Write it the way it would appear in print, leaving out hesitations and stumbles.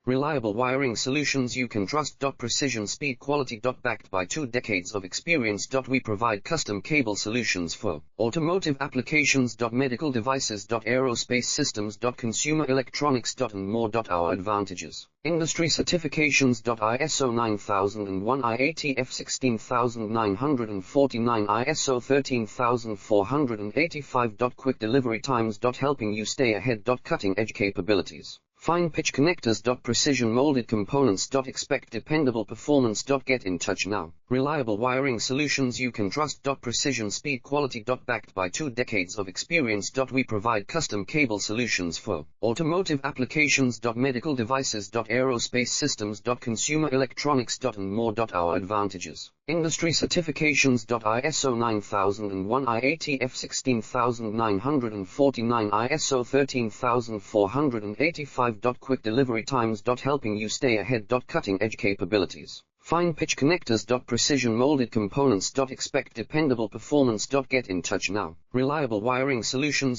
Reliable wiring solutions you can trust. Precision speed quality. Backed by 2 decades of experience. We provide custom cable solutions for automotive applications. Medical devices. Aerospace systems. Consumer electronics. And more. Our advantages: industry certifications. ISO 9001, IATF 16949, ISO 13485. Quick delivery times. Helping you stay ahead. Cutting edge capabilities. Fine pitch connectors. Precision molded components. Expect dependable performance. Get in touch now. Reliable wiring solutions you can trust. Precision speed quality. Backed by 2 decades of experience. We provide custom cable solutions for automotive applications. Medical devices. Aerospace systems. Consumer electronics. And more. Our advantages: industry certifications. ISO 9001, IATF 16949, ISO 13485. Quick delivery times. Helping you stay ahead. Cutting edge capabilities. Fine pitch connectors. Precision molded components. Expect dependable performance. Get in touch now. Reliable wiring solutions.